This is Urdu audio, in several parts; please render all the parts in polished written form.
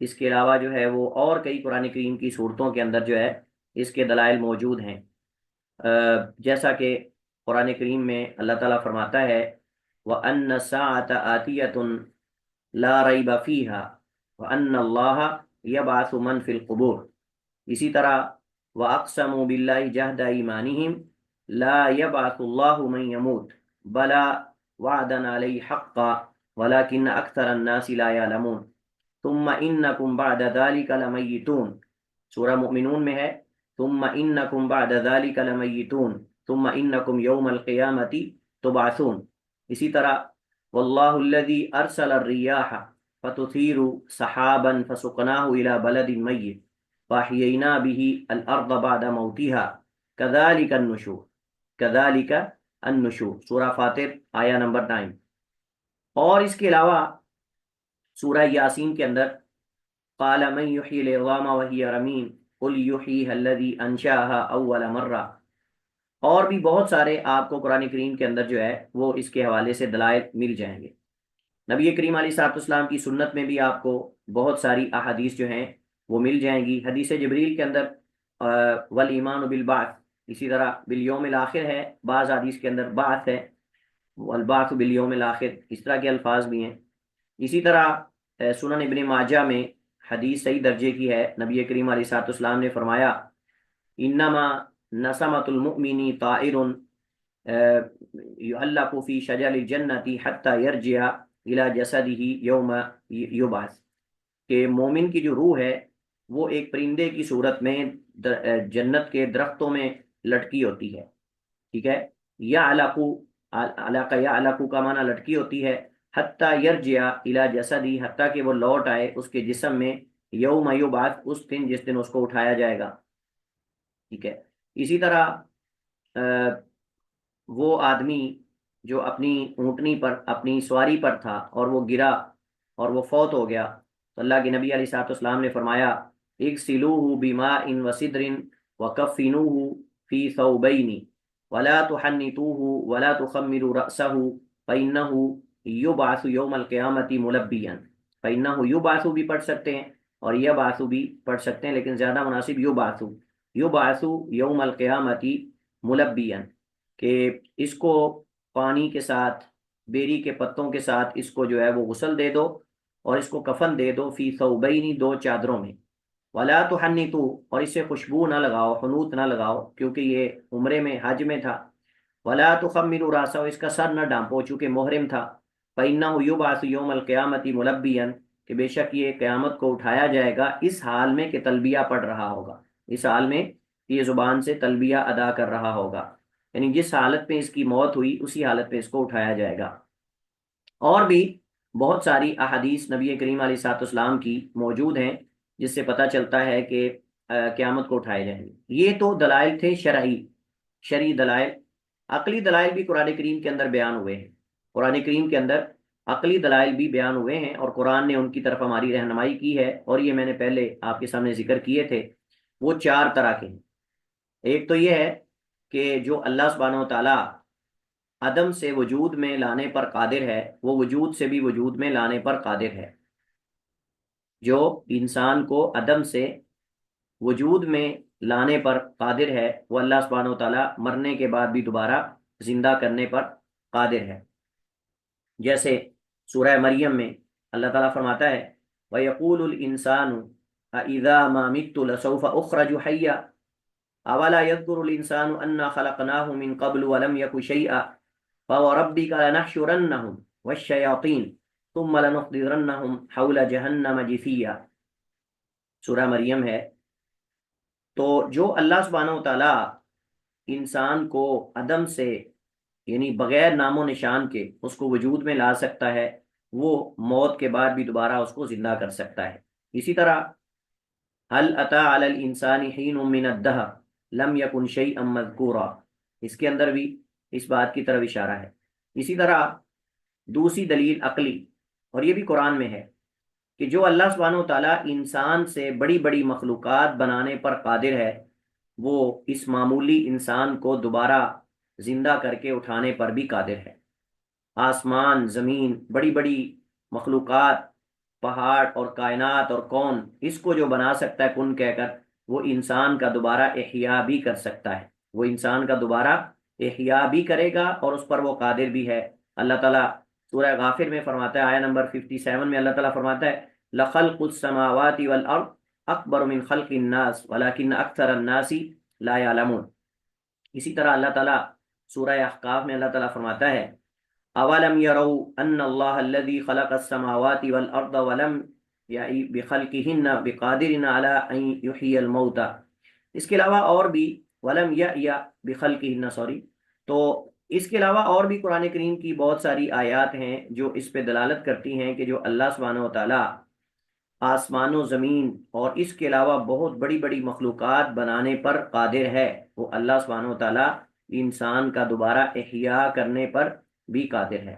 اس کے علاوہ جو ہے وہ اور کئی قرآن کریم کی صورتوں کے اندر جو ہے اس کے دلائل موجود ہیں، جیسا کہ قرآن کریم میں اللہ تعالیٰ فرماتا ہے وَأَنَّ السَّاعَةَ آتِيَةٌ لَا رَيْبَ فِيهَا وَأَنَّ اللَّهَ يَبْعَثُ مَن فِي الْقُبُورِ، اسی طرح وَأَقْسَمُوا بِاللَّهِ جَهْدَ أَيْمَانِهِمْ لَا يَبْعَثُ اللَّهُ مَن يَمُوتُ بَلَى وَعْدًا عَلَيْهِ حَقًّا وَلَكِنَّ أَكْثَرَ النَّاسِ لَا يَعْلَمُونَ ثُمَّ إِنَّكُمْ بَعْدَ ذَلِكَ لَمَيِّتُونَ، سورہ مؤمنون میں ہے ثم انکم بعد ذلك لمیتون ثم انکم یوم القیامت تبعثون، اسی طرح واللہ الذی ارسل الریاح فتثیر سحابا فسقناہ الى بلد میت فاحیینا به الارض بعد موتها کذالک النشور، کذالک النشور، سورہ فاطر آیہ نمبر 9۔ اور اس کے علاوہ سورہ یاسین کے اندر قال من یحیی العظام وہی رمیم قل یحییها الذی انشأها اول مرہ، اور بھی بہت سارے آپ کو قرآن کریم کے اندر جو ہے وہ اس کے حوالے سے دلائل مل جائیں گے۔ نبی کریم علیہ الصلوۃ والسلام کی سنت میں بھی آپ کو بہت ساری احادیث جو ہیں وہ مل جائیں گی۔ حدیث جبریل کے اندر والایمان بالبعث، اسی طرح بالیوم الاخر ہے، بعض حدیث کے اندر بعث ہے، والبعث بالیوم الاخر، اس طرح کے الفاظ بھی ہیں۔ اسی طرح سنن ابن ماجہ میں حدیث صحیح درجے کی ہے، نبی کریم علیہ الصلوۃ والسلام نے فرمایا انما نسمۃ المؤمن طائر يعلق في شجر الجنة حتى يرجع الى جسده يوم يبعث، کہ مومن کی جو روح ہے وہ ایک پرندے کی صورت میں جنت کے درختوں میں لٹکی ہوتی ہے، ٹھیک ہے، یعلق، علق یعلق کا معنی لٹکی ہوتی ہے، حتیٰ یرجع الی جسدی، حتیٰ کہ وہ لوٹ آئے اس کے جسم میں، یوم یبعث، اس دن جس دن اس کو اٹھایا جائے گا، ٹھیک ہے۔ اسی طرح وہ آدمی جو اپنی اونٹنی پر، اپنی سواری پر تھا اور وہ گرا اور وہ فوت ہو گیا، تو اللہ کے نبی علیہ الصلوۃ والسلام نے فرمایا اغسلوہ بماء وسدر وکفنوہ فی ثوبین ولا تحنطوہ ولا تخمروا رأسہ فإنہ یبعث یوم القیامۃ ملبیا، فإنہ یبعث بھی پڑھ سکتے ہیں اور یبعث بھی پڑھ سکتے ہیں، لیکن زیادہ مناسب یبعث، یبعث یوم القیامۃ ملبیا، کہ اس کو پانی کے ساتھ، بیری کے پتوں کے ساتھ اس کو جو ہے وہ غسل دے دو اور اس کو کفن دے دو، فی ثوبین، دو چادروں میں، ولا تحنطوا، اور اس سے خوشبو نہ لگاؤ، حنوط نہ لگاؤ، کیونکہ یہ عمرے میں، حج میں تھا، ولا تخمروا راسہ، اس کا سر نہ ڈانپو چونکہ محرم تھا، فإنہ یبعث یوم القیامۃ ملبیا، کہ بے شک یہ قیامت کو اٹھایا جائے گا اس حال میں کہ تلبیہ پڑھ رہا ہوگا، اس حال میں یہ زبان سے تلبیہ ادا کر رہا ہوگا، یعنی جس حالت میں اس کی موت ہوئی اسی حالت میں اس کو اٹھایا جائے گا۔ اور بھی بہت ساری احادیث نبی کریم علیہ الصلوۃ والسلام کی موجود ہیں جس سے پتہ چلتا ہے کہ قیامت کو اٹھائے جائیں گے۔ یہ تو دلائل تھے شرعی دلائل۔ عقلی دلائل بھی قرآن کریم کے اندر بیان ہوئے ہیں، قرآن کریم کے اندر عقلی دلائل بھی بیان ہوئے ہیں اور قرآن نے ان کی طرف ہماری رہنمائی کی ہے، اور یہ میں نے پہلے آپ کے سامنے ذکر کیے تھے۔ وہ 4 طرح کے ہیں۔ ایک تو یہ ہے کہ جو اللہ سبحانہ و تعالیٰ عدم سے وجود میں لانے پر قادر ہے، وہ وجود سے بھی وجود میں لانے پر قادر ہے۔ جو انسان کو عدم سے وجود میں لانے پر قادر ہے، وہ اللہ سبحانہ و تعالیٰ مرنے کے بعد بھی دوبارہ زندہ کرنے پر قادر ہے۔ جیسے سورہ مریم میں اللہ تعالیٰ فرماتا ہے وَيَقُولُ الْإِنسَانُ أَإِذَا مَا مِتُّ لَسَوْفَ أُخْرَجُ حَيًّا أَوَلَا يَذْكُرُ الْإِنسَانُ أَنَّا خَلَقْنَاهُ مِن قَبْلُ وَلَمْ يَكُ شَيْئًا فَوَرَبِّكَ لَنَحْشُرَنَّهُمْ وَالشَّيَاطِينَ ثُمَّ لَنُحْضِرَنَّهُمْ حَوْلَ جَهَنَّمَ جِثِيًّا، سورہ مریم ہے۔ تو جو اللہ سبحانہ و تعالیٰ انسان کو عدم سے، یعنی بغیر نام و نشان کے اس کو وجود میں لا سکتا ہے، وہ موت کے بعد بھی دوبارہ اس کو زندہ کر سکتا ہے۔ اسی طرح هل اتى على الانسان حين من الدهر لم يكن شيئا مذكورا، اس کے اندر بھی اس بات کی طرف اشارہ ہے۔ اسی طرح دوسری دلیل عقلی، اور یہ بھی قرآن میں ہے، کہ جو اللہ سبحانہ و تعالیٰ انسان سے بڑی بڑی مخلوقات بنانے پر قادر ہے، وہ اس معمولی انسان کو دوبارہ زندہ کر کے اٹھانے پر بھی قادر ہے۔ آسمان، زمین، بڑی بڑی مخلوقات پہاڑ اور کائنات اور کون، اس کو جو بنا سکتا ہے کن کہہ کر، وہ انسان کا دوبارہ احیاء بھی کر سکتا ہے، وہ انسان کا دوبارہ احیاء بھی کرے گا اور اس پر وہ قادر بھی ہے۔ اللہ تعالیٰ سورہ غافر میں فرماتا ہے، آیا نمبر 57 میں اللہ تعالیٰ فرماتا ہے لَخَلْقُ السَّمَاوَاتِ وَالْأَرْضِ أَكْبَرُ مِنْ خَلْقِ النَّاسِ وَلَكِنَّ أَكْثَرَ النَّاسِ لَا يَعْلَمُونَ۔ اسی طرح اللہ تعالیٰ سورہ احقاف میں اللہ تعالیٰ فرماتا ہے اولم يروا ان اللہ الذي خلق السماوات والارض ولم یعی بخلقهن بقادر على ان يحيي الموتى۔ اس کے علاوہ اور بھی ولم یعی بخلقهن، سوری، تو اس کے علاوہ اور بھی قرآن کریم کی بہت ساری آیات ہیں جو اس پہ دلالت کرتی ہیں کہ جو اللہ سبحانہ و تعالیٰ آسمان و زمین اور اس کے علاوہ بہت بڑی بڑی مخلوقات بنانے پر قادر ہے، وہ اللہ سبحانہ و تعالیٰ انسان کا دوبارہ احیاء کرنے پر بھی قادر ہے۔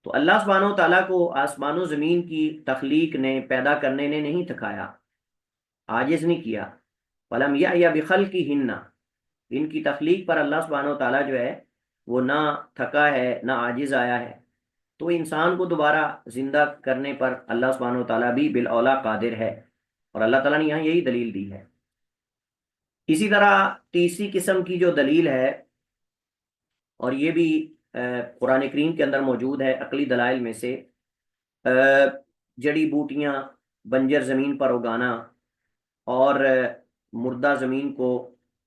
تو اللہ سبحانہ و تعالیٰ کو آسمان و زمین کی تخلیق نے، پیدا کرنے نے نہیں تھکایا، عاجز نہیں کیا۔ فلم یا بخلقہن، ان کی تخلیق پر اللہ سبحانہ و تعالیٰ جو ہے وہ نہ تھکا ہے نہ عاجز آیا ہے، تو انسان کو دوبارہ زندہ کرنے پر اللہ سبحانہ و تعالیٰ بھی بالاولیٰ قادر ہے، اور اللہ تعالیٰ نے یہاں یہی دلیل دی ہے۔ اسی طرح تیسری قسم کی جو دلیل ہے، اور یہ بھی قرآن کریم کے اندر موجود ہے عقلی دلائل میں سے، جڑی بوٹیاں بنجر زمین پر اگانا اور مردہ زمین کو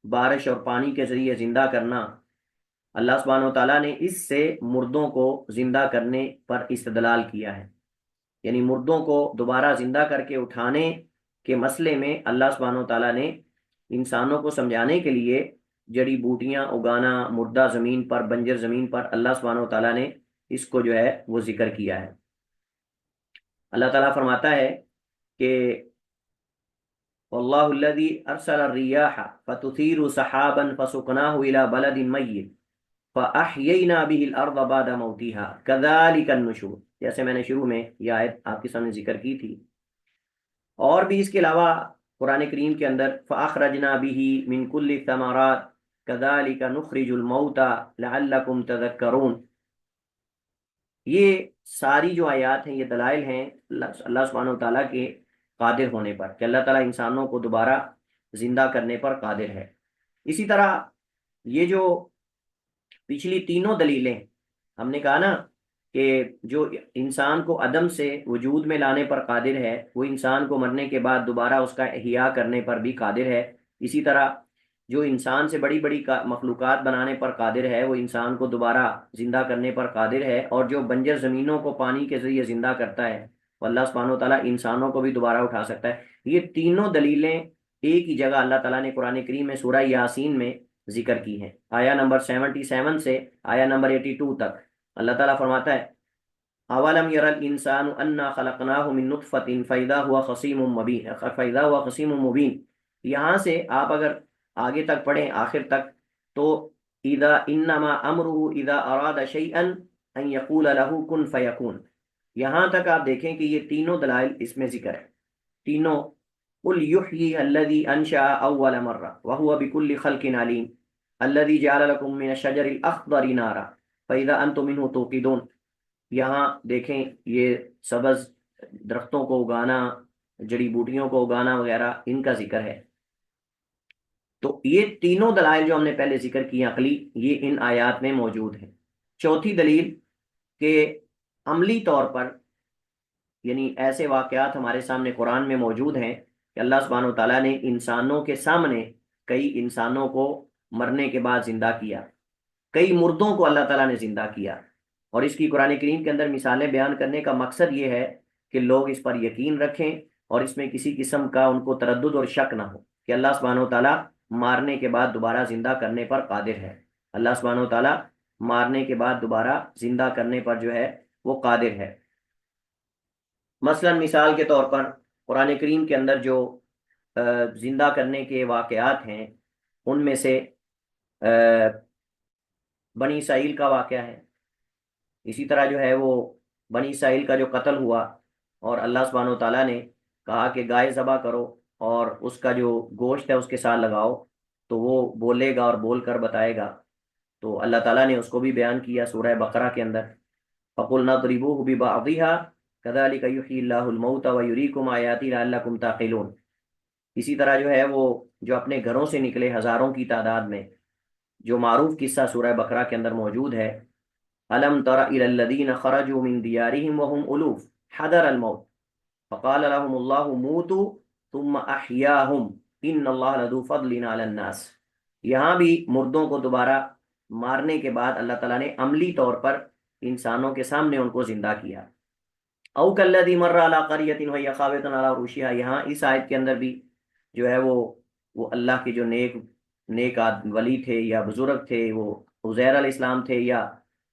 بارش اور پانی کے ذریعے زندہ کرنا، اللہ سبحانہ و تعالیٰ نے اس سے مردوں کو زندہ کرنے پر استدلال کیا ہے، یعنی مردوں کو دوبارہ زندہ کر کے اٹھانے کے مسئلے میں اللہ سبحانہ و تعالیٰ نے انسانوں کو سمجھانے کے لیے جڑی بوٹیاں اگانا مردہ زمین پر، بنجر زمین پر، اللہ سبحانہ و تعالیٰ نے اس کو جو ہے وہ ذکر کیا ہے۔ اللہ تعالیٰ فرماتا ہے کہ واللہ الذی ارسل الریاح فتثیر سحابا فسقناہ الی بلد میت فاحیینا به الارض بعد موتها کذالک النشور، جیسے میں نے شروع میں یہ آیت آپ کے سامنے ذکر کی تھی۔ اور بھی اس کے علاوہ قرآن کریم کے اندر فاخرجنا به من کل الثمرات کذالک نخرج الموتى لعلکم تذکرون، یہ ساری جو آیات ہیں یہ دلائل ہیں اللہ سبحانہ و تعالیٰ کے قادر ہونے پر، کہ اللہ تعالیٰ انسانوں کو دوبارہ زندہ کرنے پر قادر ہے۔ اسی طرح یہ جو پچھلی تینوں دلیلیں ہم نے کہا نا کہ جو انسان کو عدم سے وجود میں لانے پر قادر ہے، وہ انسان کو مرنے کے بعد دوبارہ اس کا احیاء کرنے پر بھی قادر ہے۔ اسی طرح جو انسان سے بڑی بڑی مخلوقات بنانے پر قادر ہے، وہ انسان کو دوبارہ زندہ کرنے پر قادر ہے، اور جو بنجر زمینوں کو پانی کے ذریعے زندہ کرتا ہے، وہ اللہ سبحانہ و تعالیٰ انسانوں کو بھی دوبارہ اٹھا سکتا ہے۔ یہ تینوں دلیلیں ایک ہی جگہ اللہ تعالیٰ نے قرآن کریم میں سورہ یاسین میں ذکر کی ہیں، آیا نمبر 77 سے آیا نمبر 82 تک۔ اللہ تعالیٰ فرماتا ہے اولم یر الانسان انا خلقناہ من نطفۃ فاذا هو خصیم مبین، یہاں سے آپ اگر آگے تک پڑھیں آخر تک، تو اذا انما امره اذا اراد شیئا ان یقول له کن فیکون، یہاں تک آپ دیکھیں کہ یہ تینوں دلائل اس میں ذکر ہے، تینوں۔ قل یحیی الذی انشأ اول مرہ وهو بكل خلق علیم الذی جعل لکم من الشجر الاخضر نارا فاذا انتم منه توقدون، یہاں دیکھیں یہ سبز درختوں کو اگانا، جڑی بوٹیوں کو اگانا وغیرہ، ان کا ذکر ہے۔ تو یہ تینوں دلائل جو ہم نے پہلے ذکر کی عقلی، یہ ان آیات میں موجود ہیں۔ چوتھی دلیل کہ عملی طور پر، یعنی ایسے واقعات ہمارے سامنے قرآن میں موجود ہیں کہ اللہ سبحانہ و تعالیٰ نے انسانوں کے سامنے کئی انسانوں کو مرنے کے بعد زندہ کیا، کئی مردوں کو اللہ تعالیٰ نے زندہ کیا، اور اس کی قرآن کریم کے اندر مثالیں بیان کرنے کا مقصد یہ ہے کہ لوگ اس پر یقین رکھیں اور اس میں کسی قسم کا ان کو تردد اور شک نہ ہو کہ اللہ سبحانہ و تعالیٰ مارنے کے بعد دوبارہ زندہ کرنے پر قادر ہے، اللہ سبحانہ و تعالیٰ مارنے کے بعد دوبارہ زندہ کرنے پر جو ہے وہ قادر ہے۔ مثلا مثال کے طور پر قرآن کریم کے اندر جو زندہ کرنے کے واقعات ہیں، ان میں سے بنی اسرائیل کا واقعہ ہے۔ اسی طرح جو ہے وہ بنی اسرائیل کا جو قتل ہوا اور اللہ سبحانہ و تعالیٰ نے کہا کہ گائے ذبح کرو اور اس کا جو گوشت ہے اس کے ساتھ لگاؤ تو وہ بولے گا اور بول کر بتائے گا، تو اللہ تعالیٰ نے اس کو بھی بیان کیا سورہ بقرہ کے اندر، فَقُلْنَا اضْرِبُوهُ بِبَعْضِهَا کذالک یحیی اللہ الموت ویریکم آیاتی لعلکم تعقلون۔ اسی طرح جو ہے وہ جو اپنے گھروں سے نکلے ہزاروں کی تعداد میں، جو معروف قصہ سورہ بقرہ کے اندر موجود ہے، الم تر الی الذین خرجوا من دیارہم وهم الوف حذر الموت فقال لهم اللہ موتوا ثم احیاہم ان اللہ لذو فضل علی الناس۔ یہاں بھی مردوں کو دوبارہ مارنے کے بعد اللہ تعالیٰ نے عملی طور پر انسانوں کے سامنے ان کو زندہ کیا۔ او کالذی مر علی قریۃ وہی خاویۃ علی عروشہا، یہاں اس آیت کے اندر بھی جو ہے وہ اللہ کے جو نیک ولی تھے یا بزرگ تھے، وہ عزیر علیہ السلام تھے یا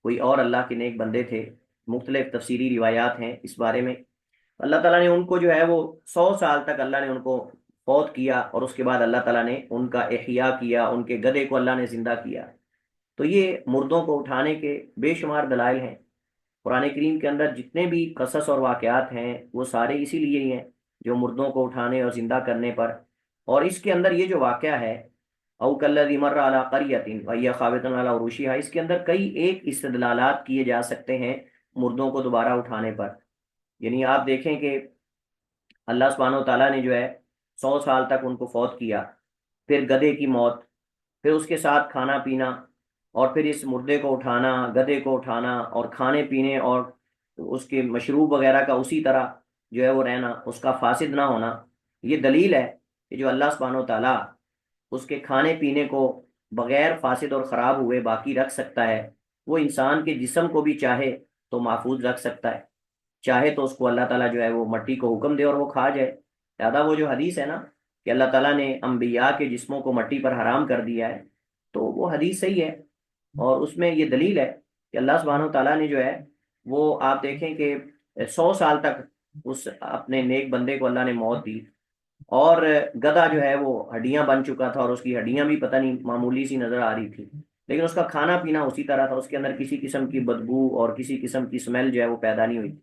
کوئی اور اللہ کے نیک بندے تھے، مختلف تفسیری روایات ہیں اس بارے میں۔ اللہ تعالیٰ نے ان کو جو ہے وہ 100 سال تک اللہ نے ان کو فوت کیا، اور اس کے بعد اللہ تعالیٰ نے ان کا احیاء کیا، ان کے گدھے کو اللہ نے زندہ کیا۔ تو یہ مردوں کو اٹھانے کے بے شمار دلائل ہیں۔ قرآن کریم کے اندر جتنے بھی قصص اور واقعات ہیں وہ سارے اسی لیے ہی ہیں، جو مردوں کو اٹھانے اور زندہ کرنے پر۔ اور اس کے اندر یہ جو واقعہ ہے او کالذی مر علی قریۃ وہی خاویۃ علی عروشہا، اس کے اندر کئی ایک استدلالات کیے جا سکتے ہیں مردوں کو دوبارہ اٹھانے پر۔ یعنی آپ دیکھیں کہ اللہ سبحانہ و تعالیٰ نے جو ہے 100 سال تک ان کو فوت کیا، پھر گدھے کی موت، پھر اس کے ساتھ کھانا پینا، اور پھر اس مردے کو اٹھانا، گدھے کو اٹھانا، اور کھانے پینے اور اس کے مشروب وغیرہ کا اسی طرح جو ہے وہ رہنا، اس کا فاسد نہ ہونا۔ یہ دلیل ہے کہ جو اللہ سبحانہ و تعالیٰ اس کے کھانے پینے کو بغیر فاسد اور خراب ہوئے باقی رکھ سکتا ہے، وہ انسان کے جسم کو بھی چاہے تو محفوظ رکھ سکتا ہے، چاہے تو اس کو اللہ تعالیٰ جو ہے وہ مٹی کو حکم دے اور وہ کھا جائے۔ لہٰذا وہ جو حدیث ہے نا کہ اللہ تعالیٰ نے انبیاء کے جسموں کو مٹی پر حرام کر دیا ہے، تو وہ حدیث صحیح ہے، اور اس میں یہ دلیل ہے کہ اللہ سبحانہ و تعالیٰ نے جو ہے وہ آپ دیکھیں کہ 100 سال تک اس اپنے نیک بندے کو اللہ نے موت دی، اور گدھا جو ہے وہ ہڈیاں بن چکا تھا، اور اس کی ہڈیاں بھی پتہ نہیں معمولی سی نظر آ رہی تھی، لیکن اس کا کھانا پینا اسی طرح تھا، اس کے اندر کسی قسم کی بدبو اور کسی قسم کی اسمیل جو ہے وہ پیدا نہیں ہوئی تھی۔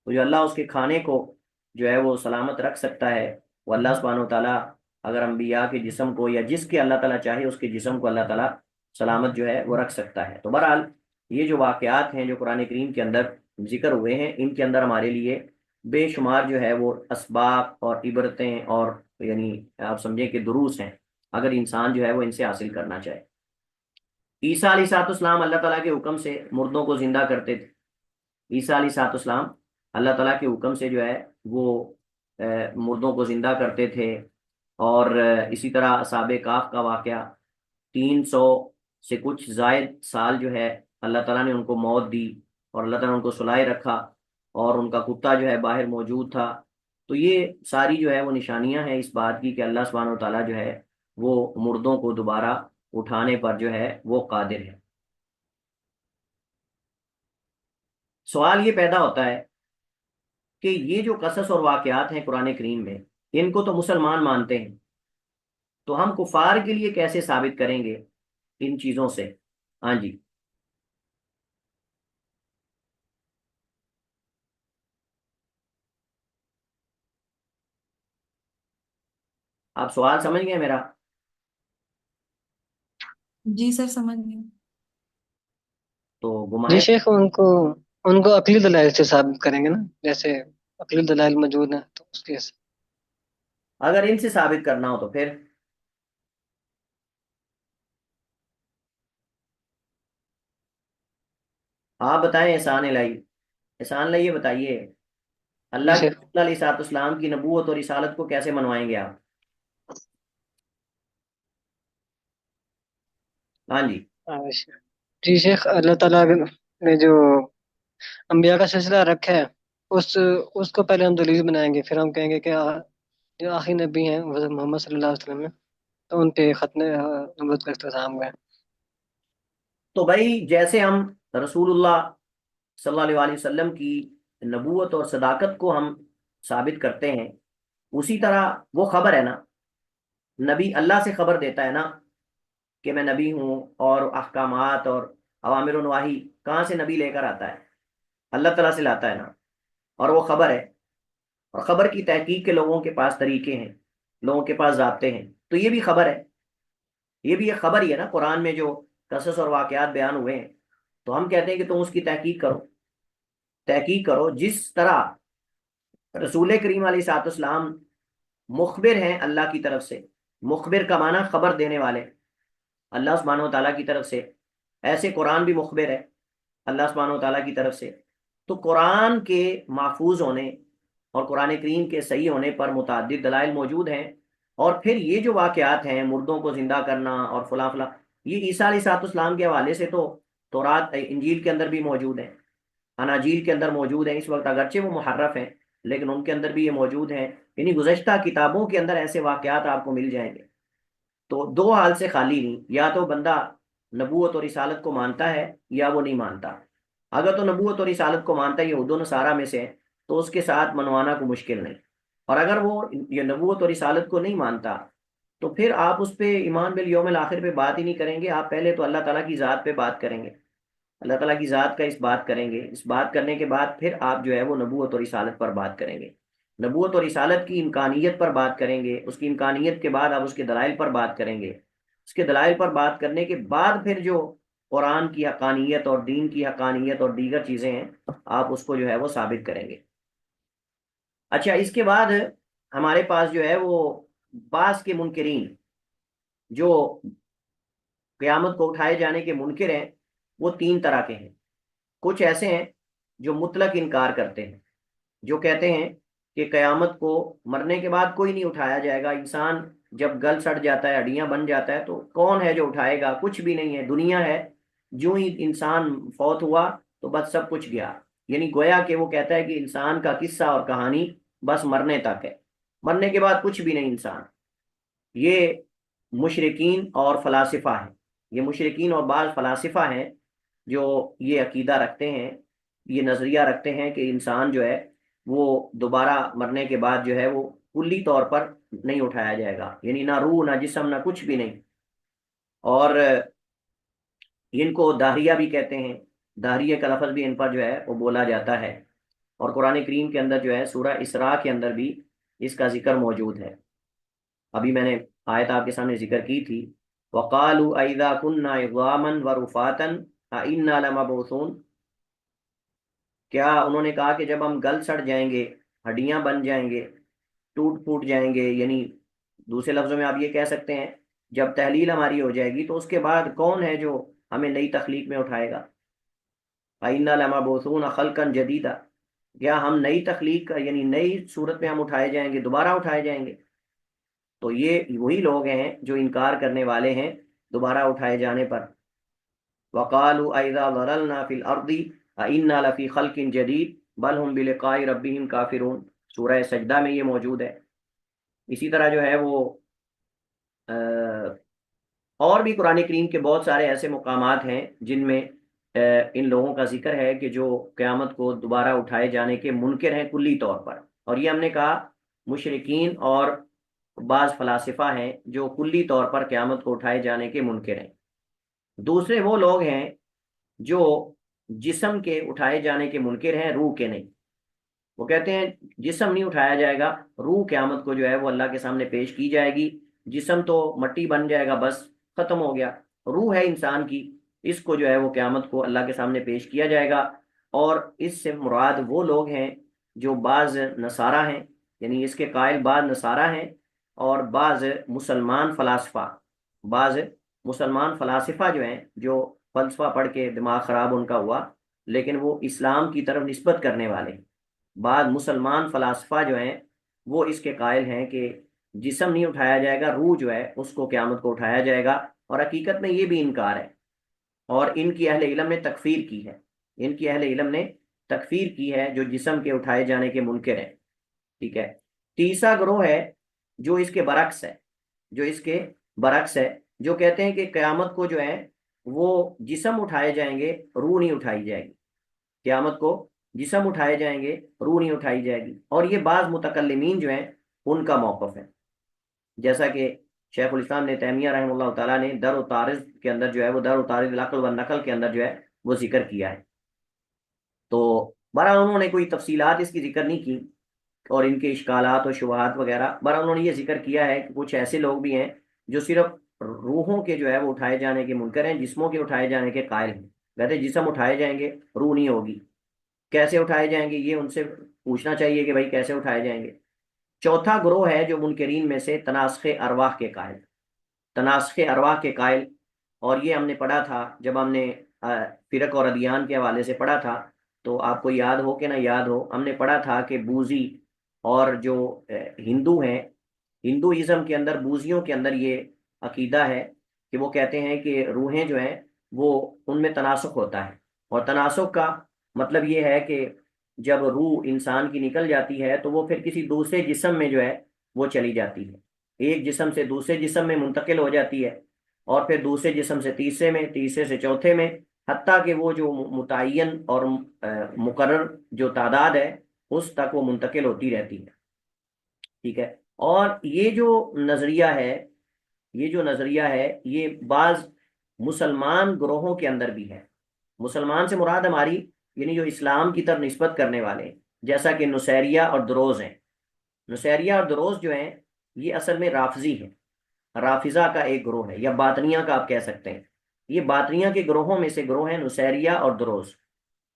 تو جو اللہ اس کے کھانے کو جو ہے وہ سلامت رکھ سکتا ہے، وہ اللہ سبحانہ و تعالیٰ اگر انبیاء کے جسم کو یا جس کے اللہ تعالیٰ چاہے اس کے جسم کو اللہ تعالیٰ سلامت جو ہے وہ رکھ سکتا ہے۔ تو بہرحال یہ جو واقعات ہیں جو قرآن کریم کے اندر ذکر ہوئے ہیں، ان کے اندر ہمارے لیے بے شمار جو ہے وہ اسباب اور عبرتیں اور یعنی آپ سمجھیں کہ دروس ہیں، اگر انسان جو ہے وہ ان سے حاصل کرنا چاہے۔ عیسیٰ علیہ السلام اللہ تعالیٰ کے حکم سے مردوں کو زندہ کرتے تھے۔ عیسیٰ علیہ السلام اللہ تعالیٰ کے حکم سے جو ہے وہ مردوں کو زندہ کرتے تھے، اور اسی طرح اصحاب کہف کا واقعہ، 300 سے کچھ زائد سال جو ہے اللہ تعالیٰ نے ان کو موت دی، اور اللہ تعالیٰ نے ان کو سلائے رکھا، اور ان کا کتا جو ہے باہر موجود تھا۔ تو یہ ساری جو ہے وہ نشانیاں ہیں اس بات کی کہ اللہ سبحانہ و تعالیٰ جو ہے وہ مردوں کو دوبارہ اٹھانے پر جو ہے وہ قادر ہے۔ سوال یہ پیدا ہوتا ہے کہ یہ جو قصص اور واقعات ہیں قرآن کریم میں، ان کو تو مسلمان مانتے ہیں، تو ہم کفار کے لیے کیسے ثابت کریں گے ان چیزوں سے؟ ہاں جی، آپ سوال سمجھ گئے میرا؟ جی سر سمجھ گئی۔ تو جی گمائے شیخ، ان کو عقلی دلائل سے ثابت کریں گے نا، جیسے عقلی دلائل موجود ہیں تو اس کے اگر ان سے ثابت کرنا ہو تو پھر آپ بتائیں احسان الہی، احسان الہی یہ بتائیے جی اللہ کے شیخ۔ رسول علیہ السلام کی نبوت اور رسالت کو کیسے منوائیں گے آپ؟ ہاں جی، جی شیخ، اللہ تعالیٰ نے جو انبیاء کا سلسلہ رکھا ہے اس کو پہلے ہم دلیل بنائیں گے، پھر ہم کہیں گے کہ جو آخری نبی ہیں حضرت محمد صلی اللہ علیہ وسلم ہیں، تو ان پہ ختم نبوت کا اختتام ہوا ہے۔ تو بھائی جیسے ہم رسول اللہ صلی اللہ علیہ وسلم کی نبوت اور صداقت کو ہم ثابت کرتے ہیں، اسی طرح وہ خبر ہے نا، نبی اللہ سے خبر دیتا ہے نا کہ میں نبی ہوں، اور احکامات اور اوامر و نواہی کہاں سے نبی لے کر آتا ہے؟ اللہ تعالیٰ سے لاتا ہے نا، اور وہ خبر ہے، اور خبر کی تحقیق کے لوگوں کے پاس طریقے ہیں، لوگوں کے پاس ضابطے ہیں، تو یہ بھی خبر ہے، یہ بھی ایک خبر ہی ہے نا۔ قرآن میں جو قصص اور واقعات بیان ہوئے ہیں، تو ہم کہتے ہیں کہ تم اس کی تحقیق کرو، تحقیق کرو، جس طرح رسول کریم علیہ السلام مخبر ہیں اللہ کی طرف سے، مخبر کا معنی خبر دینے والے، اللہ سبحانہ و تعالیٰ کی طرف سے، ایسے قرآن بھی مخبر ہے اللہ سبحانہ و تعالیٰ کی طرف سے۔ تو قرآن کے محفوظ ہونے اور قرآن کریم کے صحیح ہونے پر متعدد دلائل موجود ہیں، اور پھر یہ جو واقعات ہیں مردوں کو زندہ کرنا اور فلاں فلاں، یہ عیسیٰ علیہ السلام کے حوالے سے تو تورات انجیل کے اندر بھی موجود ہیں، اناجیل کے اندر موجود ہیں، اس وقت اگرچہ وہ محرف ہیں لیکن ان کے اندر بھی یہ موجود ہیں، یعنی گزشتہ کتابوں کے اندر ایسے واقعات آپ کو مل جائیں گے۔ تو دو حال سے خالی نہیں، یا تو بندہ نبوت اور رسالت کو مانتا ہے یا وہ نہیں مانتا۔ اگر تو نبوت اور رسالت کو مانتا ہے، یہود و نصارہ میں سے ہے، تو اس کے ساتھ منوانا کو مشکل نہیں، اور اگر وہ یہ نبوت اور رسالت کو نہیں مانتا تو پھر آپ اس پہ ایمان بالیوم الآخر پہ بات ہی نہیں کریں گے، آپ پہلے تو اللہ تعالیٰ کی ذات پہ بات کریں گے، اللہ تعالیٰ کی ذات کا اس بات کریں گے، اس بات کرنے کے بعد پھر آپ جو ہے وہ نبوت اور رسالت پر بات کریں گے، نبوت اور رسالت کی امکانیت پر بات کریں گے، اس کی امکانیت کے بعد آپ اس کے دلائل پر بات کریں گے، اس کے دلائل پر بات کرنے کے بعد پھر جو قرآن کی حقانیت اور دین کی حقانیت اور دیگر چیزیں ہیں آپ اس کو جو ہے وہ ثابت کریں گے۔ اچھا، اس کے بعد ہمارے پاس جو ہے وہ بعض کے منکرین جو قیامت کو اٹھائے جانے کے منکر ہیں، وہ تین طرح کے ہیں۔ کچھ ایسے ہیں جو مطلق انکار کرتے ہیں، جو کہتے ہیں کہ قیامت کو مرنے کے بعد کوئی نہیں اٹھایا جائے گا، انسان جب گل سڑ جاتا ہے، ہڈیاں بن جاتا ہے، تو کون ہے جو اٹھائے گا؟ کچھ بھی نہیں ہے، دنیا ہے، جو ہی انسان فوت ہوا تو بس سب کچھ گیا، یعنی گویا کہ وہ کہتا ہے کہ انسان کا قصہ اور کہانی بس مرنے تک ہے، مرنے کے بعد کچھ بھی نہیں انسان۔ یہ مشرکین اور فلاسفہ ہیں، یہ مشرکین اور بعض فلاسفہ ہیں جو یہ عقیدہ رکھتے ہیں، یہ نظریہ رکھتے ہیں کہ انسان جو ہے وہ دوبارہ مرنے کے بعد جو ہے وہ کلی طور پر نہیں اٹھایا جائے گا، یعنی نہ روح نہ جسم نہ کچھ بھی نہیں۔ اور ان کو داہریہ بھی کہتے ہیں، داہریہ کا لفظ بھی ان پر جو ہے وہ بولا جاتا ہے، اور قرآن کریم کے اندر جو ہے سورہ اسراء کے اندر بھی اس کا ذکر موجود ہے۔ ابھی میں نے آیت آپ کے سامنے ذکر کی تھی، وَقَالُوا أَإِذَا كُنَّا عِظَامًا وَرُفَاتًا أَإِنَّا لَمَبْعُوثُونَ، کیا انہوں نے کہا کہ جب ہم گل سڑ جائیں گے، ہڈیاں بن جائیں گے، ٹوٹ پھوٹ جائیں گے، یعنی دوسرے لفظوں میں آپ یہ کہہ سکتے ہیں جب تحلیل ہماری ہو جائے گی تو اس کے بعد کون ہے جو ہمیں نئی تخلیق میں اٹھائے گا؟ أَإِنَّا لَمَبْعُوثُونَ خَلْقًا جَدِيدًا، کیا ہم نئی تخلیق کا یعنی نئی صورت میں ہم اٹھائے جائیں گے، دوبارہ اٹھائے جائیں گے؟ تو یہ وہی لوگ ہیں جو انکار کرنے والے ہیں دوبارہ اٹھائے جانے پر۔ وَقَالُوا أَإِذَا ضَلَلْنَا فِي الْأَرْضِ أَإِنَّا لَفِي خَلْقٍ جَدِيدٍ بَلْ هُمْ بِلِقَاءِ رَبِّهِمْ كَافِرُونَ، سورہ سجدہ میں یہ موجود ہے۔ اسی طرح جو ہے وہ اور بھی قرآن کریم کے بہت سارے ایسے مقامات ہیں جن میں ان لوگوں کا ذکر ہے کہ جو قیامت کو دوبارہ اٹھائے جانے کے منکر ہیں کلی طور پر، اور یہ ہم نے کہا مشرکین اور بعض فلاسفہ ہیں جو کلی طور پر قیامت کو اٹھائے جانے کے منکر ہیں۔ دوسرے وہ لوگ ہیں جو جسم کے اٹھائے جانے کے منکر ہیں، روح کے نہیں۔ وہ کہتے ہیں جسم نہیں اٹھایا جائے گا، روح قیامت کو جو ہے وہ اللہ کے سامنے پیش کی جائے گی، جسم تو مٹی بن جائے گا، بس ختم ہو گیا، روح ہے انسان کی، اس کو جو ہے وہ قیامت کو اللہ کے سامنے پیش کیا جائے گا۔ اور اس سے مراد وہ لوگ ہیں جو بعض نصارہ ہیں، یعنی اس کے قائل بعض نصارہ ہیں، اور بعض مسلمان فلاسفہ، بعض مسلمان فلاسفہ جو ہیں جو فلسفہ پڑھ کے دماغ خراب ان کا ہوا لیکن وہ اسلام کی طرف نسبت کرنے والے ہیں۔ بعض مسلمان فلاسفہ جو ہیں وہ اس کے قائل ہیں کہ جسم نہیں اٹھایا جائے گا، روح جو ہے اس کو قیامت کو اٹھایا جائے گا، اور حقیقت میں یہ بھی انکار ہے، اور ان کی اہل علم نے تکفیر کی ہے، ان کی اہل علم نے تکفیر کی ہے جو جسم کے اٹھائے جانے کے منکر ہیں۔ ٹھیک ہے، تیسرا گروہ ہے جو اس کے برعکس ہے، جو اس کے برعکس ہے، جو کہتے ہیں کہ قیامت کو جو ہے وہ جسم اٹھائے جائیں گے، روح نہیں اٹھائی جائے گی، قیامت کو جسم اٹھائے جائیں گے، روح نہیں اٹھائی جائے گی۔ اور یہ بعض متکلمین جو ہیں ان کا موقف ہے، جیسا کہ شیخ الاسلام نے تیمیہ رحمہ اللہ تعالیٰ نے در و تعارض کے اندر جو ہے وہ در و تعارض العقل و نقل کے اندر جو ہے وہ ذکر کیا ہے۔ تو بہرحال انہوں نے کوئی تفصیلات اس کی ذکر نہیں کی، اور ان کے اشکالات و شبہات وغیرہ، بہرحال انہوں نے یہ ذکر کیا ہے کہ کچھ ایسے لوگ بھی ہیں جو صرف روحوں کے جو ہے وہ اٹھائے جانے کے منکر ہیں، جسموں کے اٹھائے جانے کے قائل ہیں، کہتے ہیں جسم اٹھائے جائیں گے، روح نہیں ہوگی۔ کیسے اٹھائے جائیں گے یہ ان سے پوچھنا چاہیے کہ بھائی کیسے اٹھائے جائیں گے۔ چوتھا گروہ ہے جو منکرین میں سے تناسخ ارواح کے قائل، تناسخ ارواح کے قائل، اور یہ ہم نے پڑھا تھا جب ہم نے فرق اور ادیان کے حوالے سے پڑھا تھا، تو آپ کو یاد ہو کہ نہ یاد ہو، ہم نے پڑھا تھا کہ بوزی اور جو ہندو ہیں، ہندوازم کے اندر بوزیوں کے اندر یہ عقیدہ ہے کہ وہ کہتے ہیں کہ روحیں جو ہیں وہ ان میں تناسخ ہوتا ہے، اور تناسخ کا مطلب یہ ہے کہ جب روح انسان کی نکل جاتی ہے تو وہ پھر کسی دوسرے جسم میں جو ہے وہ چلی جاتی ہے، ایک جسم سے دوسرے جسم میں منتقل ہو جاتی ہے، اور پھر دوسرے جسم سے تیسرے میں، تیسرے سے چوتھے میں، حتیٰ کہ وہ جو متعین اور مقرر جو تعداد ہے اس تک وہ منتقل ہوتی رہتی ہے، ٹھیک ہے۔ اور یہ جو نظریہ ہے یہ بعض مسلمان گروہوں کے اندر بھی ہے۔ مسلمان سے مراد ہماری یعنی جو اسلام کی طرف نسبت کرنے والے ہیں، جیسا کہ نصیریہ اور دروز ہیں۔ نصیریہ اور دروز جو ہیں یہ اصل میں رافضی ہیں، رافضہ کا ایک گروہ ہے، یا باطنیہ کا آپ کہہ سکتے ہیں۔ یہ باطنیہ کے گروہوں میں سے گروہ ہیں نصیریہ اور دروز۔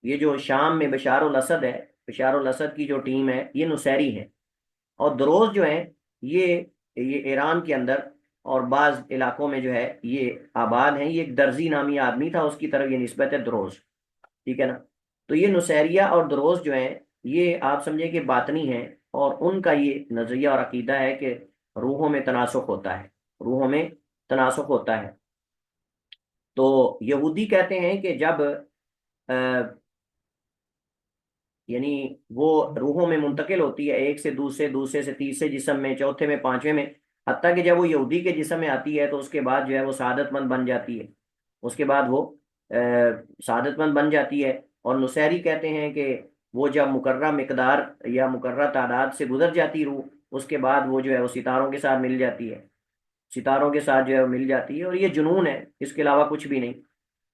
یہ جو شام میں بشار الاسد ہے، بشار الاسد کی جو ٹیم ہے یہ نصیری ہے، اور دروز جو ہیں یہ ایران کے اندر اور بعض علاقوں میں جو ہے یہ آباد ہیں۔ یہ ایک درزی نامی آدمی تھا، اس کی طرف یہ نسبت ہے دروز، ٹھیک ہے نا۔ تو یہ نصیریہ اور دروز جو ہیں یہ آپ سمجھیں کہ باطنی ہیں، اور ان کا یہ نظریہ اور عقیدہ ہے کہ روحوں میں تناسخ ہوتا ہے، روحوں میں تناسخ ہوتا ہے۔ تو یہودی کہتے ہیں کہ جب یعنی وہ روحوں میں منتقل ہوتی ہے ایک سے دوسرے، دوسرے سے تیسرے جسم میں، چوتھے میں، پانچویں میں، حتیٰ کہ جب وہ یہودی کے جسم میں آتی ہے تو اس کے بعد جو ہے وہ سعادت مند بن جاتی ہے، اس کے بعد وہ سعادت مند بن جاتی ہے۔ اور نصیری کہتے ہیں کہ وہ جب مقررہ مقدار یا مقررہ تعداد سے گزر جاتی روح، اس کے بعد وہ جو ہے وہ ستاروں کے ساتھ مل جاتی ہے، ستاروں کے ساتھ جو ہے وہ مل جاتی ہے، اور یہ جنون ہے، اس کے علاوہ کچھ بھی نہیں۔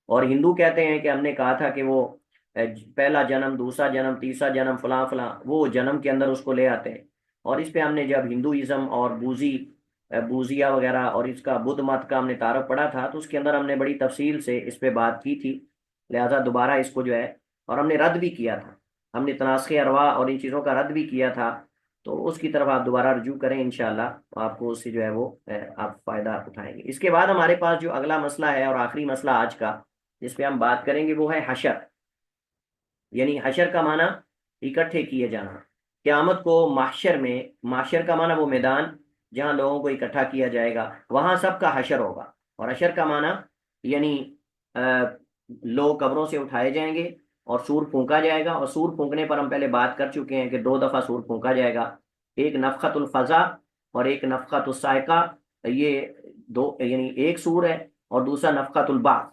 اور ہندو کہتے ہیں کہ ہم نے کہا تھا کہ وہ پہلا جنم، دوسرا جنم، تیسرا جنم، فلاں فلاں، وہ جنم کے اندر اس کو لے آتے ہیں۔ اور اس پہ ہم نے جب ہندوازم اور بوزیا وغیرہ اور اس کا بدھ مت کا ہم نے تعارف پڑھا تھا تو اس کے اندر ہم نے بڑی تفصیل سے اس پہ بات کی تھی، لہذا دوبارہ اس کو جو ہے، اور ہم نے رد بھی کیا تھا، ہم نے تناسخ ارواح اور ان چیزوں کا رد بھی کیا تھا، تو اس کی طرف آپ دوبارہ رجوع کریں انشاءاللہ، آپ کو اس سے جو ہے وہ آپ فائدہ اٹھائیں گے۔ اس کے بعد ہمارے پاس جو اگلا مسئلہ ہے اور آخری مسئلہ آج کا جس پہ ہم بات کریں گے وہ ہے حشر، یعنی حشر کا معنی اکٹھے کیے جانا۔ قیامت کو محشر میں، محشر کا معنی وہ میدان جہاں لوگوں کو اکٹھا کیا جائے گا، وہاں سب کا حشر ہوگا۔ اور حشر کا معنی یعنی لوگ قبروں سے اٹھائے جائیں گے اور سور پھونکا جائے گا، اور سور پھونکنے پر ہم پہلے بات کر چکے ہیں کہ 2 دفعہ سور پھونکا جائے گا، ایک نفخت الفزع اور ایک نفخت الصاعقہ، یہ دو یعنی ایک سور ہے، اور دوسرا نفخت البعث،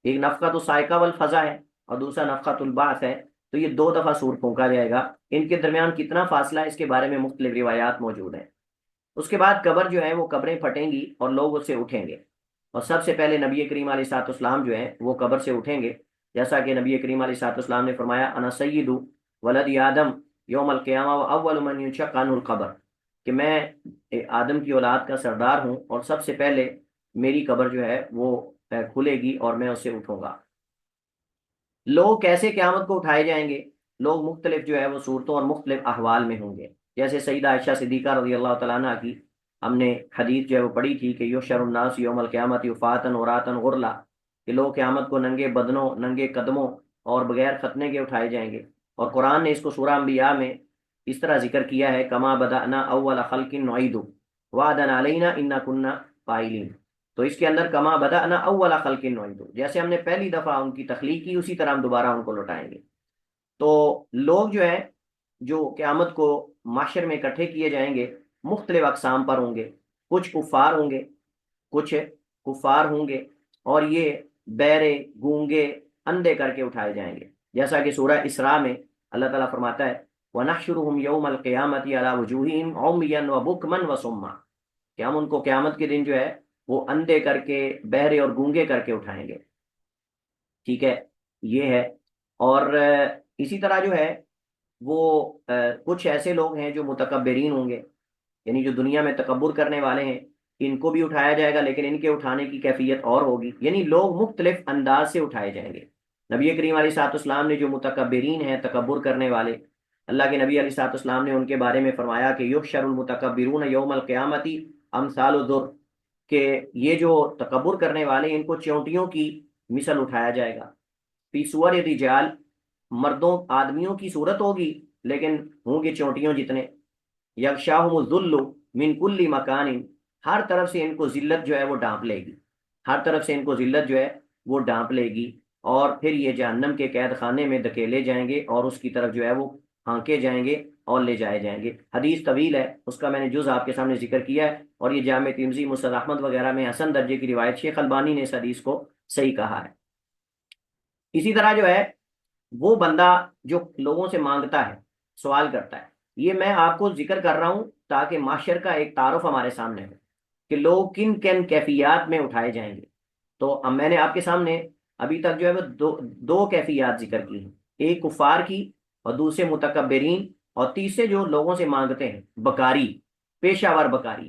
ایک نفخت الصاعقہ والفزع ہے اور دوسرا نفخت البعث ہے، تو یہ 2 دفعہ سور پھونکا جائے گا۔ ان کے درمیان کتنا فاصلہ ہے اس کے بارے میں مختلف روایات موجود ہیں۔ اس کے بعد قبر جو ہے وہ قبریں پھٹیں گی اور لوگ اس سے اٹھیں گے، اور سب سے پہلے نبی کریم علیہ الصلوۃ والسلام جو ہیں وہ قبر سے اٹھیں گے، جیسا کہ نبی کریم علیہ الصلوۃ والسلام نے فرمایا انا سید ولد آدم یوم القیامہ واول من ينشق عنہ القبر، کہ میں آدم کی اولاد کا سردار ہوں اور سب سے پہلے میری قبر جو ہے وہ کھلے گی اور میں اس سے اٹھوں گا۔ لوگ کیسے قیامت کو اٹھائے جائیں گے؟ لوگ مختلف جو ہے وہ صورتوں اور مختلف احوال میں ہوں گے، جیسے سیدہ عائشہ صدیقہ رضی اللہ تعالیٰ عنہ کی ہم نے حدیث جو ہے وہ پڑھی تھی کہ یحشر الناس یوم القیامت وفاتن عراتا غرلا، کہ لوگ قیامت کو ننگے بدنوں، ننگے قدموں اور بغیر ختنے کے اٹھائے جائیں گے۔ اور قرآن نے اس کو سورہ انبیاء میں اس طرح ذکر کیا ہے کما بدأنا اول خلق نعید وعدا علینا انا کنا فاعلین، تو اس کے اندر کما بدأنا اول خلق نعید، جیسے ہم نے پہلی دفعہ ان کی تخلیق کی اسی طرح ہم دوبارہ ان کو لوٹائیں گے۔ تو لوگ جو ہے جو قیامت کو معاشر میں اکٹھے کیے جائیں گے مختلف اقسام پر ہوں گے، کچھ کفار ہوں گے، کچھ کفار ہوں گے، اور یہ بہرے، گونگے، اندھے کر کے اٹھائے جائیں گے، جیسا کہ سورہ اسراء میں اللہ تعالیٰ فرماتا ہے وَنَحْشُرُهُمْ يَوْمَ الْقِيَامَةِ عَلَى وُجُوهِهِمْ عُمْيًا وَبُكْمًا وَصُمًّا، کہ ہم ان کو قیامت کے دن جو ہے وہ اندھے کر کے، بہرے اور گونگے کر کے اٹھائیں گے، ٹھیک ہے، یہ ہے۔ اور اسی طرح جو ہے وہ کچھ ایسے لوگ ہیں جو متکبرین ہوں گے، یعنی جو دنیا میں تکبر کرنے والے ہیں، ان کو بھی اٹھایا جائے گا لیکن ان کے اٹھانے کی کیفیت اور ہوگی، یعنی لوگ مختلف انداز سے اٹھائے جائیں گے۔ نبی کریم علیہ الصلوۃ والسلام نے جو متکبرین ہیں، تکبر کرنے والے، اللہ کے نبی علیہ الصلوۃ والسلام نے ان کے بارے میں فرمایا کہ یحشر المتکبرون یوم القیامت امثال الذر، کہ یہ جو تکبر کرنے والے ان کو چونٹیوں کی مثل اٹھایا جائے گا، فی صور رجال، مردوں آدمیوں کی صورت ہوگی لیکن ہوں گے چونٹیوں جتنے، یغشاہم الذل من کل مکان، ہر طرف سے ان کو ذلت جو ہے وہ ڈانپ لے گی، ہر طرف سے ان کو ذلت جو ہے وہ ڈانپ لے گی، اور پھر یہ جہنم کے قید خانے میں دھکیلے جائیں گے اور اس کی طرف جو ہے وہ ہانکے جائیں گے اور لے جائے جائیں گے۔ حدیث طویل ہے، اس کا میں نے جز آپ کے سامنے ذکر کیا ہے، اور یہ جامع ترمذی، مسند احمد وغیرہ میں حسن درجے کی روایت، شیخ البانی نے اس حدیث کو صحیح کہا ہے۔ اسی طرح جو ہے وہ بندہ جو لوگوں سے مانگتا ہے، سوال کرتا ہے، یہ میں آپ کو ذکر کر رہا ہوں تاکہ معاشر کا ایک تعارف ہمارے سامنے ہو کہ لوگ کن کن کیفیات میں اٹھائے جائیں گے۔ تو اب میں نے آپ کے سامنے ابھی تک جو ہے وہ دو کیفیات ذکر کی ہیں، ایک کفار کی اور دوسرے متکبرین، اور تیسرے جو لوگوں سے مانگتے ہیں، بکاری، پیشہ ور بکاری،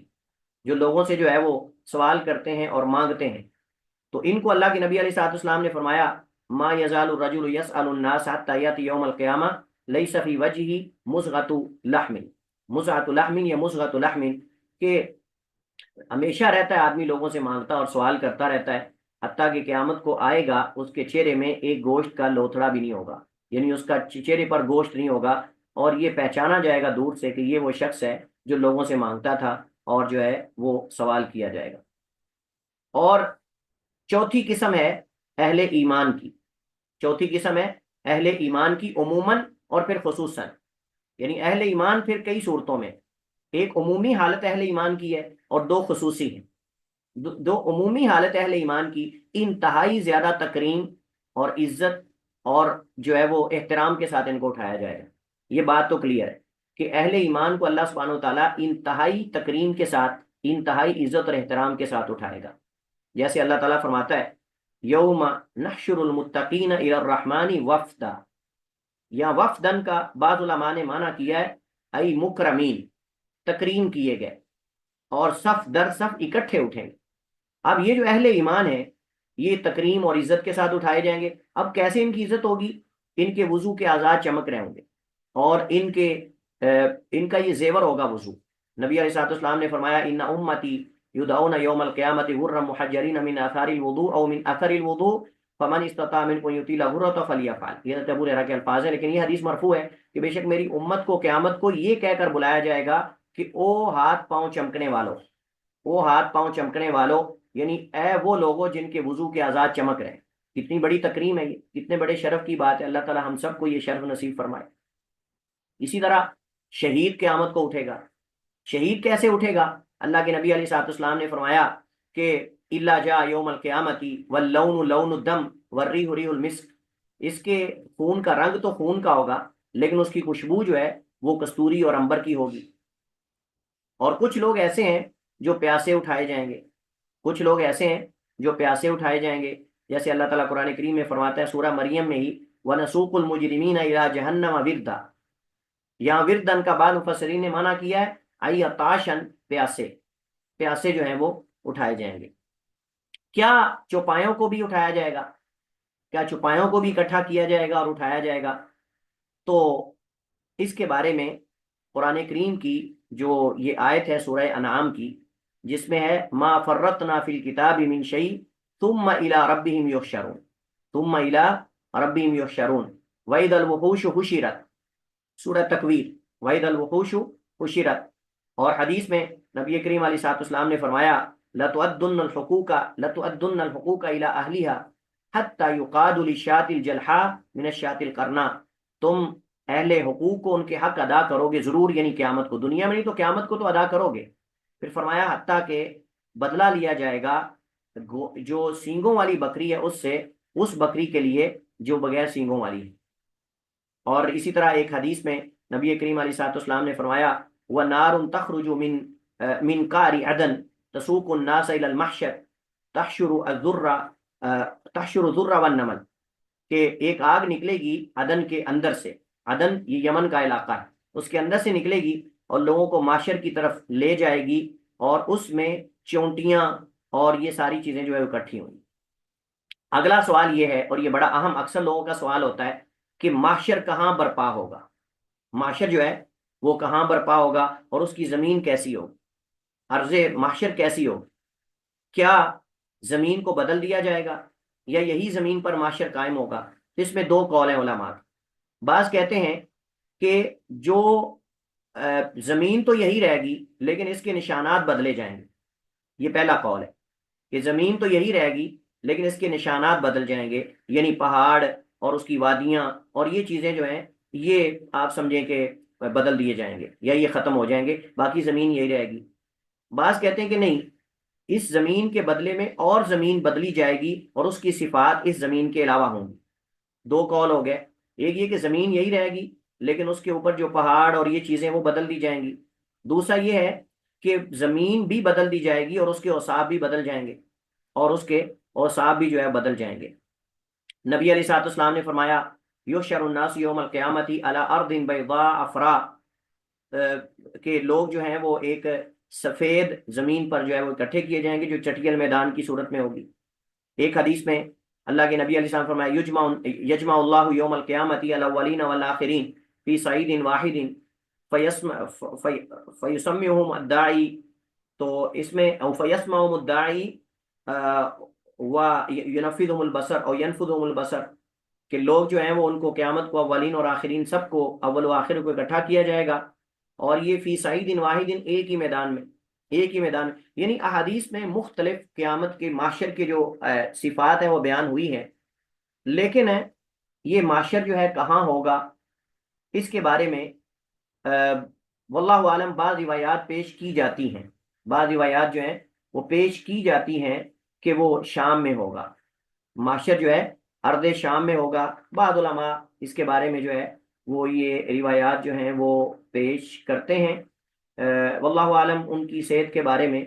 جو لوگوں سے جو ہے وہ سوال کرتے ہیں اور مانگتے ہیں۔ تو ان کو اللہ کے نبی علیہ الصلوۃ والسلام نے فرمایا ما یزال الرجل یسأل الناس حتى یأتی یوم القیامہ لیس فی وجہہ مزغۃ لحم، مزغۃ لحم یا مزغۃ لحم، کہ ہمیشہ رہتا ہے آدمی لوگوں سے مانگتا اور سوال کرتا رہتا ہے، حتیٰ کہ قیامت کو آئے گا اس کے چہرے میں ایک گوشت کا لوتھڑا بھی نہیں ہوگا، یعنی اس کا چہرے پر گوشت نہیں ہوگا، اور یہ پہچانا جائے گا دور سے کہ یہ وہ شخص ہے جو لوگوں سے مانگتا تھا اور جو ہے وہ سوال کیا جائے گا۔ اور چوتھی قسم ہے اہل ایمان کی، چوتھی قسم ہے اہل ایمان کی عموماً اور پھر خصوصاً، یعنی اہل ایمان پھر کئی صورتوں میں، ایک عمومی حالت اہل ایمان کی ہے اور دو خصوصی ہیں۔ دو عمومی حالت اہل ایمان کی انتہائی زیادہ تکریم اور عزت اور جو ہے وہ احترام کے ساتھ ان کو اٹھایا جائے گا، یہ بات تو کلیئر ہے کہ اہل ایمان کو اللہ سبحانہ و تعالیٰ انتہائی تکریم کے ساتھ، انتہائی عزت اور احترام کے ساتھ اٹھائے گا۔ جیسے اللہ تعالیٰ فرماتا ہے یوم نحشر المتقین الی الرحمن وفدا، یا وفدن کا بعض علماء نے معنی کیا ہے ای مکرمین، تکریم کیے گئے، اور صف در صف اکٹھے اٹھیں گے۔ اب یہ جو اہل ایمان ہے یہ تکریم اور عزت کے ساتھ اٹھائے جائیں گے۔ اب کیسے ان کی عزت ہوگی؟ ان کے وضو کے اعضاء چمک رہے ہوں گے، اور ان کا یہ زیور ہوگا وضو۔ نبی علیہ الصلوۃ والسلام نے فرمایا ان امتی یدعون یوم القیامت غرا محجرین من اثار الوضوء او من اثر الوضوء فمن استطاع منکم یطیل غرۃ فلیفعل، یہ حضرت ابو ہریرہ کے الفاظ ہیں، لیکن یہ حدیث مرفوع ہے کہ بے شک میری امت کو قیامت کو یہ کہہ کر بلایا جائے گا کہ او ہاتھ پاؤں چمکنے والوں، او ہاتھ پاؤں چمکنے والوں، یعنی اے وہ لوگوں جن کے وضو کے اعضاء چمک رہے ہیں۔ کتنی بڑی تکریم ہے یہ، کتنے بڑے شرف کی بات ہے، اللہ تعالی ہم سب کو یہ شرف نصیب فرمائے۔ اسی طرح شہید قیامت کو اٹھے گا۔ شہید کیسے اٹھے گا؟ اللہ کے نبی علیہ الصلوۃ والسلام نے فرمایا کہ الا جاء یوم القیامت واللون لون الدم والریح ریح المسک، اس کے خون کا رنگ تو خون کا ہوگا لیکن اس کی خوشبو جو ہے وہ کستوری اور عنبر کی ہوگی۔ اور کچھ لوگ ایسے ہیں جو پیاسے اٹھائے جائیں گے، کچھ لوگ ایسے ہیں جو پیاسے اٹھائے جائیں گے، جیسے اللہ تعالیٰ قرآن کریم میں فرماتا ہے سورہ مریم میں ہی وَنَسُوقُ الْمُجْرِمِينَ إِلَىٰ جَهَنَّمَ وِرْدًا، یہاں وردن کا بعض مفسرین نے معنی کیا ہے ای عطاشن، پیاسے، پیاسے جو ہیں وہ اٹھائے جائیں گے۔ کیا چوپایوں کو بھی اٹھایا جائے گا؟ کیا چوپایوں کو بھی اکٹھا کیا جائے گا اور اٹھایا جائے گا؟ تو اس کے بارے میں قرآن کریم کی جو یہ آیت ہے سورہ انعام کی، جس میں ہے ما فرطنا فی الکتاب من شیء ثم الی ربہم یحشرون، ثم الی ربہم یحشرون وَإِذَا الْوُحُوشُ حُشِرَتْ، سورہ تکویر وَإِذَا الْوُحُوشُ حُشِرَتْ۔ اور حدیث میں نبی کریم علیہ الصلوۃ والسلام نے فرمایا لَتُؤَدُّنَّ الْحُقُوقَ إِلَىٰ أَهْلِهَا حَتَّى يُقَادُ لِلشَّاةِ الْجَلْحَاءِ مِنَ الشَّاةِ الْقَرْنَاءِ، تم اہل حقوق کو ان کے حق ادا کرو گے ضرور، یعنی قیامت کو، دنیا میں نہیں تو قیامت کو تو ادا کرو گے۔ پھر فرمایا حتیٰ کہ بدلہ لیا جائے گا جو سینگوں والی بکری ہے اس سے، اس بکری کے لیے جو بغیر سینگوں والی ہے۔ اور اسی طرح ایک حدیث میں نبی کریم علیہ الصلوۃ والسلام نے فرمایا وَنَارٌ تَخْرُجُ مِنْ قَعْرِ عَدْنٍ تَسُوقُ النَّاسَ إِلَى الْمَحْشَرِ تَحْشُرُ الذُّرَّ وَالنَّمْلَ، کہ ایک آگ نکلے گی عدن کے اندر سے، عدن یہ یمن کا علاقہ ہے، اس کے اندر سے نکلے گی اور لوگوں کو معاشر کی طرف لے جائے گی، اور اس میں چونٹیاں اور یہ ساری چیزیں جو ہے اکٹھی ہوں گی۔ اگلا سوال یہ ہے، اور یہ بڑا اہم اکثر لوگوں کا سوال ہوتا ہے، کہ محشر کہاں برپا ہوگا؟ محشر جو ہے وہ کہاں برپا ہوگا، اور اس کی زمین کیسی ہوگی؟ عرض محشر کیسی ہوگی؟ کیا زمین کو بدل دیا جائے گا، یا یہی زمین پر محشر قائم ہوگا؟ اس میں دو قول ہیں علماء کے۔ بعض کہتے ہیں کہ جو زمین تو یہی رہے گی، لیکن اس کے نشانات بدلے جائیں گے، یہ پہلا قول ہے، کہ زمین تو یہی رہے گی لیکن اس کے نشانات بدل جائیں گے، یعنی پہاڑ اور اس کی وادیاں اور یہ چیزیں جو ہیں، یہ آپ سمجھیں کہ بدل دیے جائیں گے یا یہ ختم ہو جائیں گے، باقی زمین یہی رہے گی۔ بعض کہتے ہیں کہ نہیں، اس زمین کے بدلے میں اور زمین بدلی جائے گی اور اس کی صفات اس زمین کے علاوہ ہوں گی۔ دو قول ہو گئے، ایک یہ کہ زمین یہی رہے گی لیکن اس کے اوپر جو پہاڑ اور یہ چیزیں وہ بدل دی جائیں گی، دوسرا یہ ہے کہ زمین بھی بدل دی جائے گی اور اس کے اوصاف بھی بدل جائیں گے، اور اس کے اوصاف بھی جو ہے بدل جائیں گے۔ نبی علیہ الصلوۃ والسلام نے فرمایا، یحشر الناس یوم القیامت علی ارض بیضاء افراء، کہ لوگ جو ہیں وہ ایک سفید زمین پر جو ہے وہ اکٹھے کیے جائیں گے، جو چٹیل میدان کی صورت میں ہوگی۔ ایک حدیث میں اللہ کے نبی علیہ السلام فرمایا، یجمع اللہ یوم القیامت الاولین والآخرین فی صعید واحد فیسمعهم الداعی، تو اس میں او فیسمعهم الداعی وینفذهم البصر او ینفذهم البصر، کہ لوگ جو ہیں وہ ان کو قیامت کو اولین اور آخرین سب کو، اول و آخر کو اکٹھا کیا جائے گا، اور یہ فی صعید واحد، ایک ہی میدان میں، ایک ہی میدان میں۔ یعنی احادیث میں مختلف قیامت کے محشر کے جو صفات ہیں وہ بیان ہوئی ہیں، لیکن یہ محشر جو ہے کہاں ہوگا، اس کے بارے میں واللہ عالم بعض روایات پیش کی جاتی ہیں، بعض روایات جو ہیں وہ پیش کی جاتی ہیں کہ وہ شام میں ہوگا، محشر جو ہے ارض شام میں ہوگا۔ بعض علماء اس کے بارے میں جو ہے وہ یہ روایات جو ہیں وہ پیش کرتے ہیں، واللہ عالم ان کی صحت کے بارے میں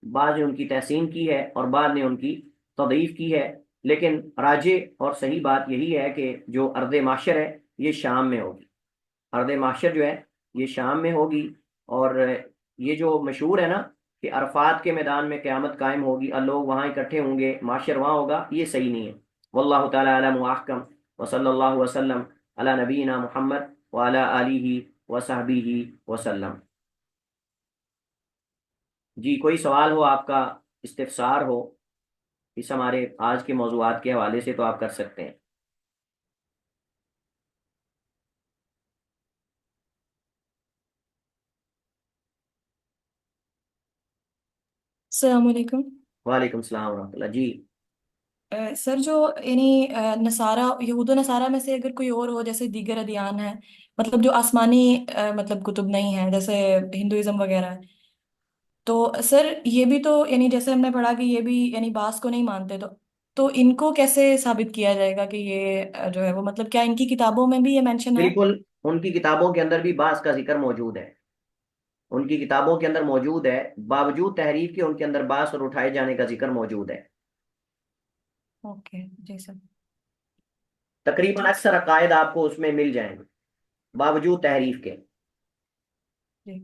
بعض نے ان کی تحسین کی ہے اور بعض نے ان کی تضعیف کی ہے، لیکن راجح اور صحیح بات یہی ہے کہ جو ارض محشر ہے یہ شام میں ہوگی، ارض محشر جو ہے یہ شام میں ہوگی۔ اور یہ جو مشہور ہے نا کہ عرفات کے میدان میں قیامت قائم ہوگی اور لوگ وہاں اکٹھے ہوں گے، محشر وہاں ہوگا، یہ صحیح نہیں ہے۔ واللہ تعالی علم واحکم، وصلی اللہ وسلم علی نبینا محمد وعلی آلہ وصحبہ وسلم۔ جی کوئی سوال ہو آپ کا، استفسار ہو اس ہمارے آج کے موضوعات کے حوالے سے، تو آپ کر سکتے ہیں۔ السلام علیکم۔ وعلیکم السلام ورحمۃ اللہ۔ جی سر جو یعنی نصارہ، یہود و نصارہ میں سے اگر کوئی اور ہو جیسے دیگر ادیان ہیں، مطلب جو آسمانی مطلب کتب نہیں ہیں جیسے ہندوازم وغیرہ ہے، تو سر یہ بھی تو یعنی جیسے ہم نے پڑھا کہ یہ بھی یعنی بعض کو نہیں مانتے، تو ان کو کیسے ثابت کیا جائے گا کہ یہ جو ہے وہ مطلب کیا ان کی کتابوں میں بھی یہ مینشن ہے؟ بالکل، ان کی کتابوں کے اندر بھی بعض کا ذکر موجود ہے، ان کی کتابوں کے اندر موجود ہے، باوجود تحریف کے ان کے اندر بعض اور اٹھائے جانے کا ذکر موجود ہے۔ اوکے جی سر۔ تقریباً اکثر عقائد آپ کو اس میں مل جائیں گے باوجود تحریف کے۔ جی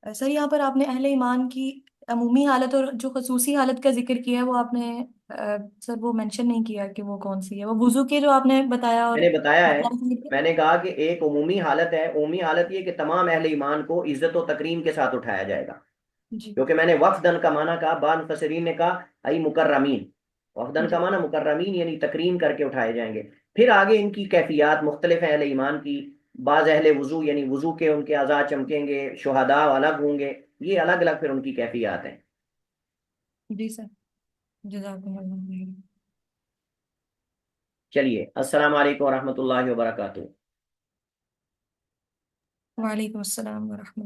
سر، یہاں پر آپ نے اہل ایمان کی عمومی حالت اور جو خصوصی حالت کا ذکر کیا ہے، وہ آپ نے سر وہ مینشن نہیں کیا کہ وہ کون سی ہے، وہ وضو کے جو آپ نے بتایا اور میں نے بتایا ہے، میں نے کہا کہ ایک عمومی حالت ہے، عمومی حالت یہ کہ تمام اہل ایمان کو عزت و تکریم کے ساتھ اٹھایا جائے گا، جی کیونکہ میں نے وفدن کا معنی کہا، بعض مفسرین نے کہا ای مکرمین، وفدن کا جی معنی مکرمین یعنی تکریم کر کے اٹھائے جائیں گے۔ پھر آگے ان کی کیفیات مختلف ہیں اہل ایمان کی، بعض اہل وضو یعنی وضو کے ان کے اعضاء چمکیں گے، شہداء الگ ہوں گے، یہ الگ الگ پھر ان کی کیفیات ہیں۔ جی سر، جزاکم اللہ خیر۔ چلیے، السلام علیکم ورحمۃ اللہ وبرکاتہ۔ وعلیکم السلام ورحمۃ